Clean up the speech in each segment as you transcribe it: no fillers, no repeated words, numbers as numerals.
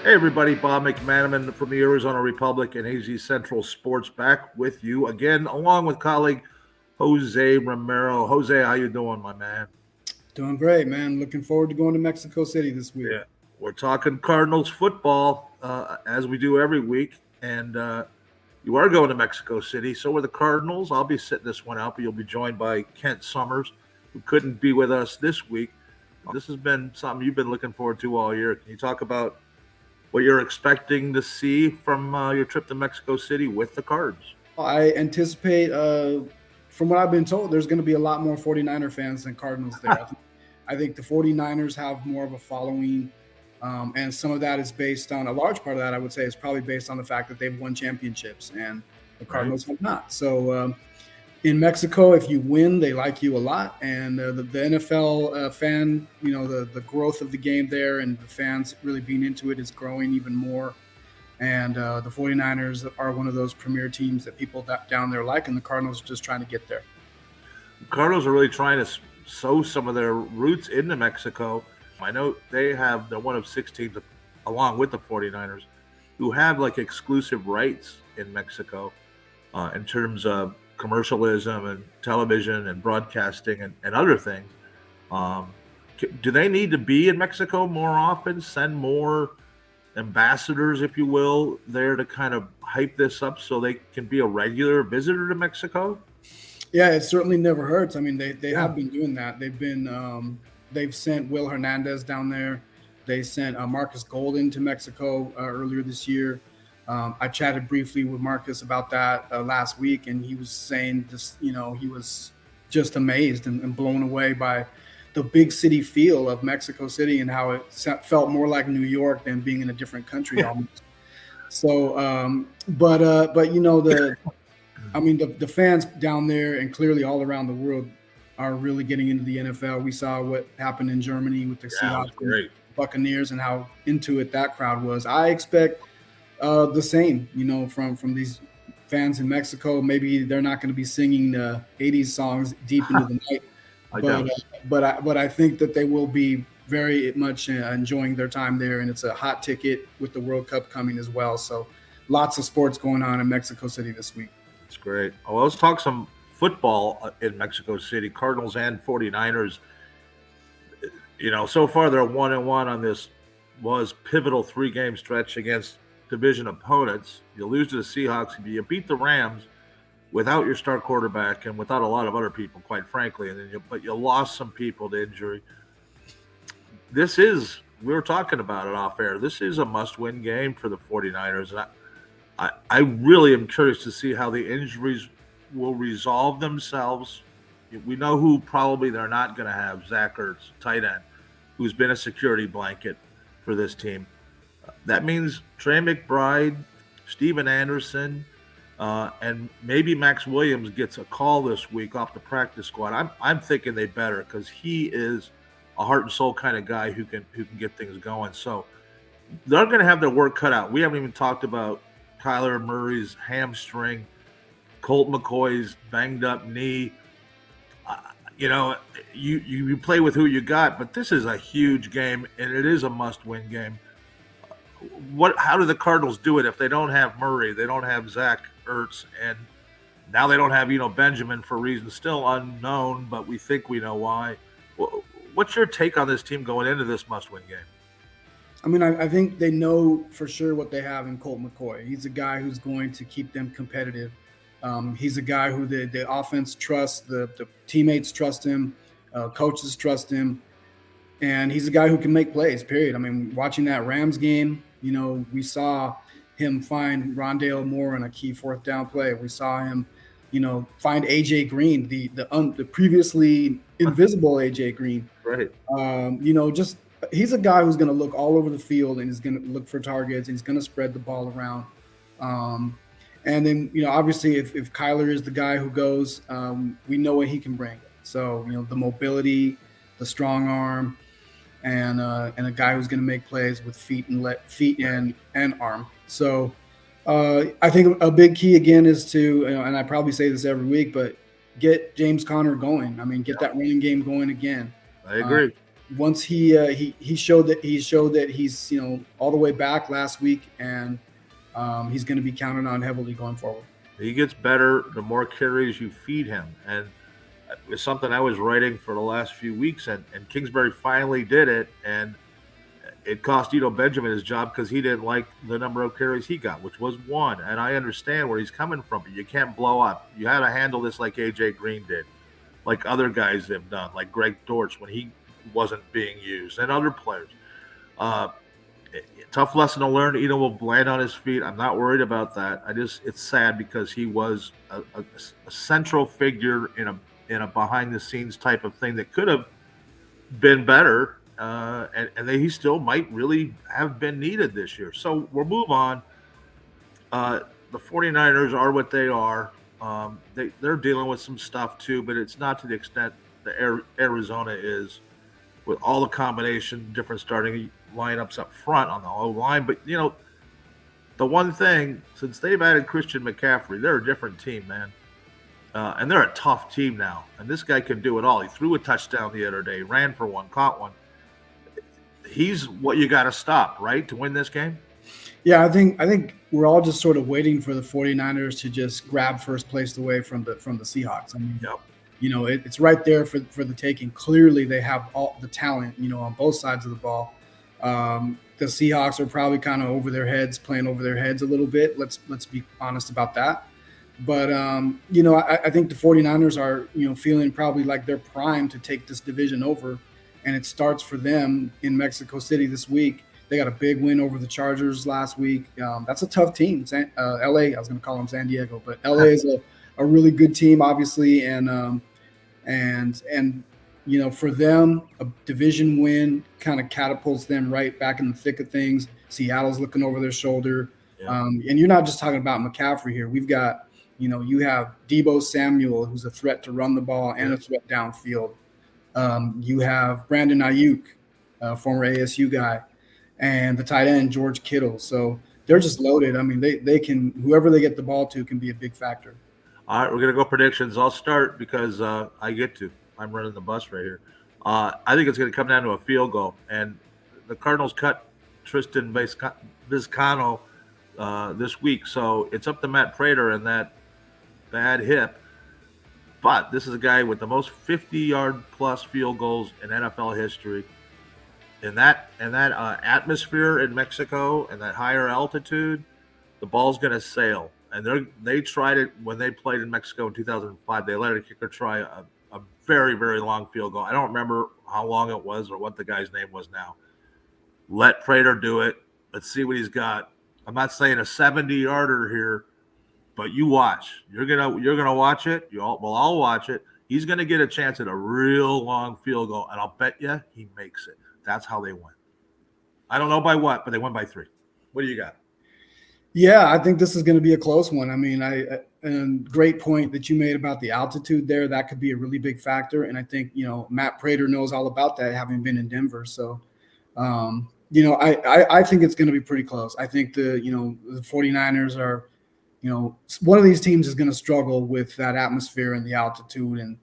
Hey everybody, Bob McManaman from the Arizona Republic and AZ Central Sports back with you again, along with colleague Jose Romero. Jose, how you doing, my man? Doing great, man. Looking forward to going to Mexico City this week. Yeah, we're talking Cardinals football as we do every week, and you are going to Mexico City. So are the Cardinals. I'll be sitting this one out, but you'll be joined by Kent Summers, who couldn't be with us this week. This has been something you've been looking forward to all year. Can you talk about what you're expecting to see from your trip to Mexico City with the Cards? I anticipate, from what I've been told, there's going to be a lot more 49er fans than Cardinals there. I think the 49ers have more of a following, and some of that is based on a large part of that, I would say, is probably based on the fact that they've won championships and the Right? Cardinals have not. So, in Mexico, if you win, they like you a lot. And the NFL fan, the growth of the game there and the fans really being into it is growing even more. And the 49ers are one of those premier teams that people down there like, and the Cardinals are just trying to get there. Cardinals are really trying to sow some of their roots into Mexico. I know they're one of six teams, along with the 49ers, who have like exclusive rights in Mexico in terms of commercialism and television and broadcasting and other things. Um, do they need to be in Mexico more often, send more ambassadors, if you will, there to kind of hype this up so they can be a regular visitor to Mexico? Yeah, it certainly never hurts. I mean, they Yeah. have been doing that. They've sent Will Hernandez down there. They sent Marcus Golden to Mexico earlier this year. I chatted briefly with Marcus about that last week, and he was saying just he was just amazed and blown away by the big city feel of Mexico City and how it felt more like New York than being in a different country Yeah. almost. So, but I mean, the fans down there and clearly all around the world are really getting into the NFL. We saw what happened in Germany with the Yeah, it was Seahawks and great. Buccaneers and how into it that crowd was. I expect the same, from these fans in Mexico. Maybe they're not going to be singing the '80s songs deep into the night, I but doubt it. but I think that they will be very much enjoying their time there, and it's a hot ticket with the World Cup coming as well. So, lots of sports going on in Mexico City this week. It's great. Well, let's talk some football in Mexico City. Cardinals and 49ers. So far they're 1-1 on this was pivotal 3-game stretch against division opponents. You lose to the Seahawks, you beat the Rams without your star quarterback and without a lot of other people, quite frankly. But you lost some people to injury. We were talking about it off air. This is a must-win game for the 49ers. And I really am curious to see how the injuries will resolve themselves. We know who probably they're not going to have, Zach Ertz, tight end, who's been a security blanket for this team. That means Trey McBride, Steven Anderson, and maybe Max Williams gets a call this week off the practice squad. I'm thinking they better because he is a heart and soul kind of guy who can get things going. So they're going to have their work cut out. We haven't even talked about Kyler Murray's hamstring, Colt McCoy's banged up knee. Uh, you play with who you got, but this is a huge game and it is a must-win game. How do the Cardinals do it if they don't have Murray, they don't have Zach Ertz, and now they don't have Benjamin for reasons still unknown, but we think we know why. What's your take on this team going into this must-win game? I mean, I think they know for sure what they have in Colt McCoy. He's a guy who's going to keep them competitive. He's a guy who the offense trusts, the teammates trust him, coaches trust him, and he's a guy who can make plays. Period. I mean, watching that Rams game, we saw him find Rondale Moore on a key fourth down play. We saw him, find AJ Green, the previously invisible AJ Green. Right. Just he's a guy who's going to look all over the field and he's going to look for targets and he's going to spread the ball around. And then, obviously, if Kyler is the guy who goes, we know what he can bring. So, the mobility, the strong arm, and a guy who's going to make plays with feet and arm. So, I think a big key again is to, and I probably say this every week, but get James Conner going. I mean, get that running game going again. I Uh, agree. once he showed that he's all the way back last week, and he's going to be counted on heavily going forward. He gets better the more carries you feed him, and it's something I was writing for the last few weeks, and Kingsbury finally did it, and it cost Ito Benjamin his job because he didn't like the number of carries he got, which was one. And I understand where he's coming from, but you can't blow up. You had to handle this like AJ Green did, like other guys have done, like Greg Dortch when he wasn't being used, and other players. Uh, Tough lesson to learn. Ito will land on his feet. I'm not worried about that. It's sad because he was a central figure in a behind the scenes type of thing that could have been better, and he still might really have been needed this year. So we'll move on. The 49ers are what they are. They're dealing with some stuff too, but it's not to the extent that Arizona is, with all the combination, different starting lineups up front on the O line. But the one thing, since they've added Christian McCaffrey, they're a different team, man. And they're a tough team now. And this guy can do it all. He threw a touchdown the other day, ran for one, caught one. He's what you got to stop, right, to win this game? Yeah, I think we're all just sort of waiting for the 49ers to just grab first place away from the Seahawks. I mean, Yep. It's right there for the taking. Clearly, they have all the talent, on both sides of the ball. The Seahawks are probably kind of playing over their heads a little bit. Let's be honest about that. But, I think the 49ers are, feeling probably like they're primed to take this division over. And it starts for them in Mexico City this week. They got a big win over the Chargers last week. That's a tough team. LA, I was going to call them San Diego, but LA is a really good team, obviously. And for them, a division win kind of catapults them right back in the thick of things. Seattle's looking over their shoulder. Yeah. And you're not just talking about McCaffrey here. We've got, you have Deebo Samuel, who's a threat to run the ball and a threat downfield. You have Brandon Ayuk, former ASU guy, and the tight end, George Kittle. So they're just loaded. I mean, they can, whoever they get the ball to can be a big factor. All right, we're going to go predictions. I'll start because I get to. I'm running the bus right here. I think it's going to come down to a field goal. And the Cardinals cut Tristan Vizcano this week. So it's up to Matt Prater and that bad hip. But this is a guy with the most 50-yard plus field goals in NFL history. In that atmosphere in Mexico and that higher altitude, the ball's going to sail. And they tried it when they played in Mexico in 2005. They let a kicker try a very, very long field goal. I don't remember how long it was or what the guy's name was now. Let Prater do it. Let's see what he's got. I'm not saying a 70-yarder here, but you watch. You're gonna watch it. We'll all watch it. He's gonna get a chance at a real long field goal, and I'll bet you he makes it. That's how they win. I don't know by what, but they win by 3. What do you got? Yeah, I think this is going to be a close one. I mean, and great point that you made about the altitude there. That could be a really big factor. And I think, Matt Prater knows all about that, having been in Denver. So, I think it's going to be pretty close. I think the 49ers are, one of these teams is going to struggle with that atmosphere and the altitude. And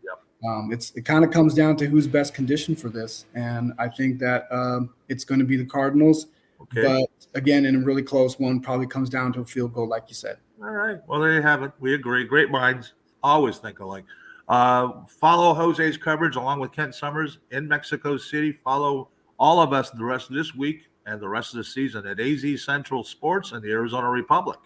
it kind of comes down to who's best conditioned for this. And I think that it's going to be the Cardinals. Okay. But again, in a really close one, probably comes down to a field goal, like you said. All right. Well, there you have it. We agree. Great minds always think alike. Follow Jose's coverage along with Kent Summers in Mexico City. Follow all of us the rest of this week and the rest of the season at AZ Central Sports and the Arizona Republic.